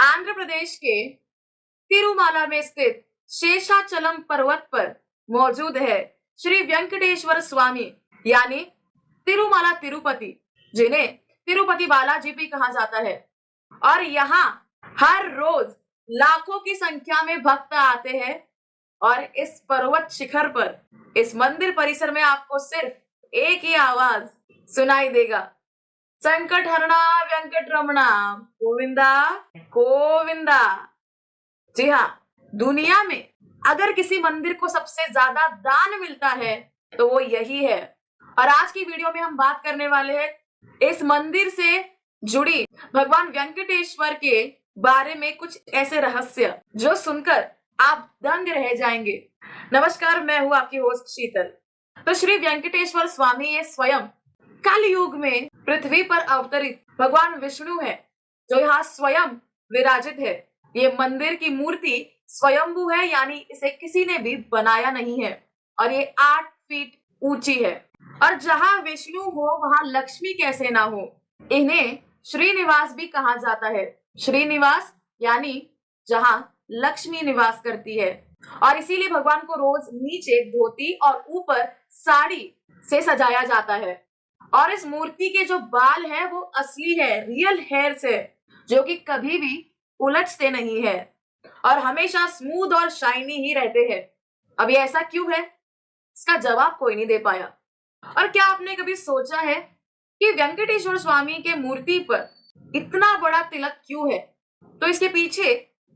आंध्र प्रदेश के तिरुमाला में स्थित शेषाचलम पर्वत पर मौजूद है श्री वेंकटेश्वर स्वामी यानी तिरुमाला तिरुपति, जिन्हें तिरुपति बालाजी भी कहा जाता है। और यहाँ हर रोज लाखों की संख्या में भक्त आते हैं और इस पर्वत शिखर पर, इस मंदिर परिसर में आपको सिर्फ एक ही आवाज सुनाई देगा, संकट हरणा वेंकट रमणा गोविंदा गोविंदा। जी हाँ, दुनिया में अगर किसी मंदिर को सबसे ज्यादा दान मिलता है तो वो यही है। और आज की वीडियो में हम बात करने वाले हैं इस मंदिर से जुड़ी भगवान वेंकटेश्वर के बारे में कुछ ऐसे रहस्य जो सुनकर आप दंग रह जाएंगे। नमस्कार, मैं हूँ आपकी होस्ट शीतल। तो श्री वेंकटेश्वर स्वामी ये स्वयं कल युग में पृथ्वी पर अवतरित भगवान विष्णु है, जो यहाँ स्वयं विराजित है। ये मंदिर की मूर्ति स्वयंभू है, यानी इसे किसी ने भी बनाया नहीं है, और ये 8 फीट ऊंची है। और जहाँ विष्णु हो वहां लक्ष्मी कैसे ना हो। इन्हें श्रीनिवास भी कहा जाता है। श्रीनिवास यानी जहाँ लक्ष्मी निवास करती है। और इसीलिए भगवान को रोज नीचे धोती और ऊपर साड़ी से सजाया जाता है। और इस मूर्ति के जो बाल है वो असली है, रियल हेयर से, जो कि कभी भी उलझते नहीं है और हमेशा स्मूथ और शाइनी ही रहते हैं। अब ये ऐसा क्यों है, इसका जवाब कोई नहीं दे पाया। और क्या आपने कभी सोचा है कि वेंकटेश्वर स्वामी के मूर्ति पर इतना बड़ा तिलक क्यों है? तो इसके पीछे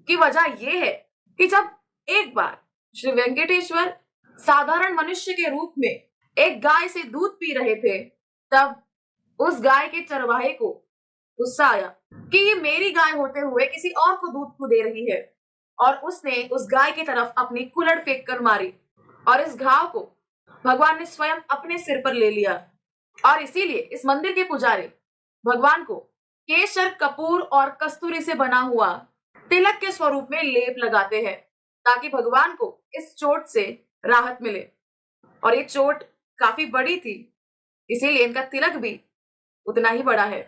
की वजह यह है कि जब एक बार श्री वेंकटेश्वर साधारण मनुष्य के रूप में एक गाय से दूध पी रहे थे, तब उस गाय के चरवाहे को गुस्सा आया कि ये मेरी गाय होते हुए किसी और को दूध क्यों दे रही है, और उसने उस गाय की तरफ अपनी कुल्हड़ फेंक कर मारी। और इस घाव को भगवान ने स्वयं अपने सिर पर ले लिया। और इसीलिए इस मंदिर के पुजारी भगवान को केसर, कपूर और कस्तूरी से बना हुआ तिलक के स्वरूप में लेप लगाते हैं, ताकि भगवान को इस चोट से राहत मिले। और ये चोट काफी बड़ी थी, इसीलिए इनका तिलक भी उतना ही बड़ा है।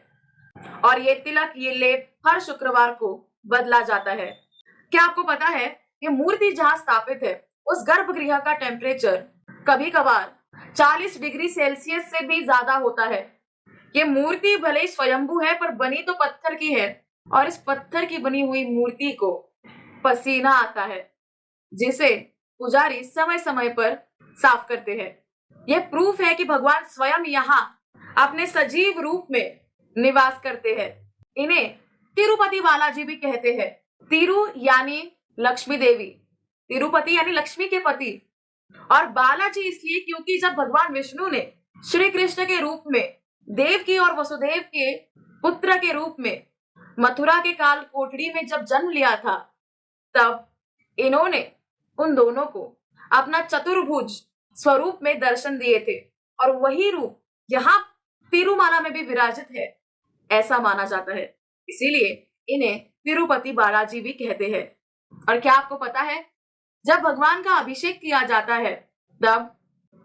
और ये तिलक, ये लेप हर शुक्रवार को बदला जाता है। क्या आपको पता है कि मूर्ति जहां स्थापित है उस गर्भगृह का टेम्परेचर कभी कभार 40 डिग्री सेल्सियस से भी ज्यादा होता है। ये मूर्ति भले ही स्वयंभू है, पर बनी तो पत्थर की है, और इस पत्थर की बनी हुई मूर्ति को पसीना आता है, जिसे पुजारी समय समय पर साफ करते हैं। यह प्रूफ है कि भगवान स्वयं यहाँ अपने सजीव रूप में निवास करते हैं। इन्हें तिरुपति बालाजी भी कहते हैं। तिरु यानी लक्ष्मी देवी, तिरुपति यानी लक्ष्मी के पति, और बालाजी इसलिए क्योंकि जब भगवान विष्णु ने श्री कृष्ण के रूप में देवकी और वसुदेव के पुत्र के रूप में मथुरा के काल कोठड़ी में जब जन्म लिया था, तब इन्होंने उन दोनों को अपना चतुर्भुज स्वरूप में दर्शन दिए थे, और वही रूप यहाँ तिरुमाला में भी विराजित है, ऐसा माना जाता है। इसीलिए इन्हें तिरुपति बालाजी भी कहते हैं। और क्या आपको पता है, जब भगवान का अभिषेक किया जाता है तब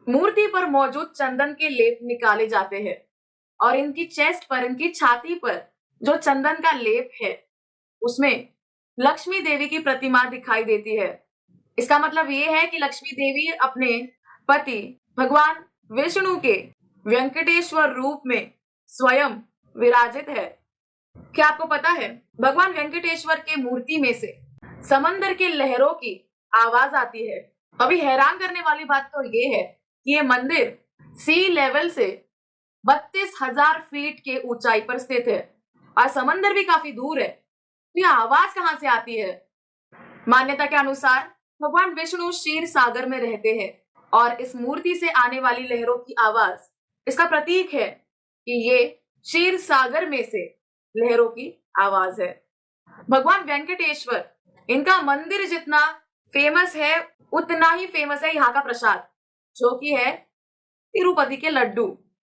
मूर्ति पर मौजूद चंदन के लेप निकाले जाते हैं, और इनकी चेस्ट पर, इनकी छाती पर जो चंदन का लेप है उसमें लक्ष्मी देवी की प्रतिमा दिखाई देती है। इसका मतलब ये है कि लक्ष्मी देवी अपने पति भगवान विष्णु के वेंकटेश्वर रूप में स्वयं विराजित है। क्या आपको पता है, भगवान वेंकटेश्वर के मूर्ति में से समंदर के लहरों की आवाज आती है। अभी हैरान करने वाली बात तो ये है कि ये मंदिर सी लेवल से 32,000 फीट के ऊंचाई पर स्थित है, और समंदर भी काफी दूर है। तो ये आवाज कहाँ से आती है? मान्यता के अनुसार भगवान विष्णु क्षीर सागर में रहते हैं, और इस मूर्ति से आने वाली लहरों की आवाज इसका प्रतीक है कि ये क्षीर सागर में से लहरों की आवाज है। भगवान वेंकटेश्वर, इनका मंदिर जितना फेमस है उतना ही फेमस है यहाँ का प्रसाद, जो कि है तिरुपति के लड्डू।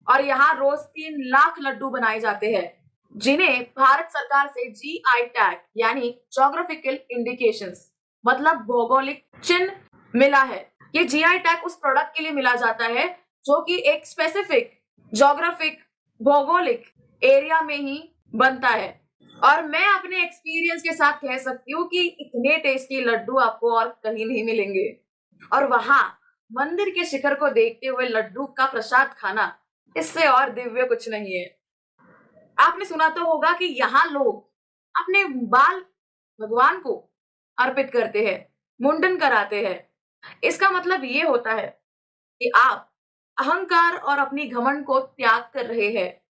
और यहाँ रोज 3 लाख लड्डू बनाए जाते हैं, जिन्हें भारत सरकार से GI टैग यानी जोग्राफिकल इंडिकेशंस मतलब भौगोलिक चिन्ह मिला है। ये GI टैग उस प्रोडक्ट के लिए मिला जाता है जो कि एक स्पेसिफिक जोग्राफिक भौगोलिक एरिया में ही बनता है। और मैं अपने एक्सपीरियंस के साथ कह सकती हूँ कि इतने टेस्टी लड्डू आपको और कहीं नहीं मिलेंगे। और वहां मंदिर के शिखर को देखते हुए लड्डू का प्रसाद खाना, इससे और दिव्य कुछ नहीं है। आपने सुना तो होगा कि यहाँ लोग अपने बाल भगवान को अर्पित करते हैं, मुंडन कराते हैं। इसका मतलब ये होता है कि आप अहंकार और अपनी घमंड को त्याग कर रहे हैं,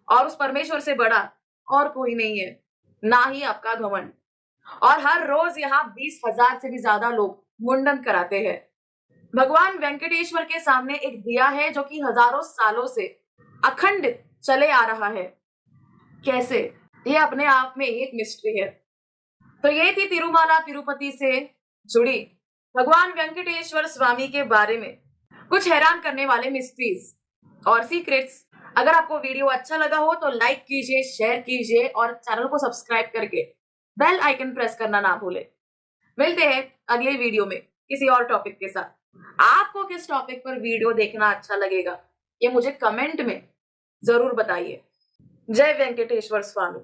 और उस परमेश्वर से बड़ा और कोई नहीं है, ना ही आपका घमंड। और हर रोज यहाँ 20,000 से भी ज्यादा लोग मुंडन कराते हैं। भगवान वेंकटेश्वर के सामने एक दिया है जो कि हजारों सालों से अखंड चले आ रहा है। कैसे? ये अपने आप में एक मिस्ट्री है। तो ये थी तिरुमाला तिरुपति से जुड़ी भगवान वेंकटेश्वर स्वामी के बारे में कुछ हैरान करने वाले मिस्ट्रीज और सीक्रेट्स। अगर आपको वीडियो अच्छा लगा हो तो लाइक कीजिए, शेयर कीजिए और चैनल को सब्सक्राइब करके बेल आइकन प्रेस करना ना भूलें। मिलते हैं अगले वीडियो में किसी और टॉपिक के साथ। आपको किस टॉपिक पर वीडियो देखना अच्छा लगेगा ये मुझे कमेंट में जरूर बताइए। जय वेंकटेश्वर स्वामी।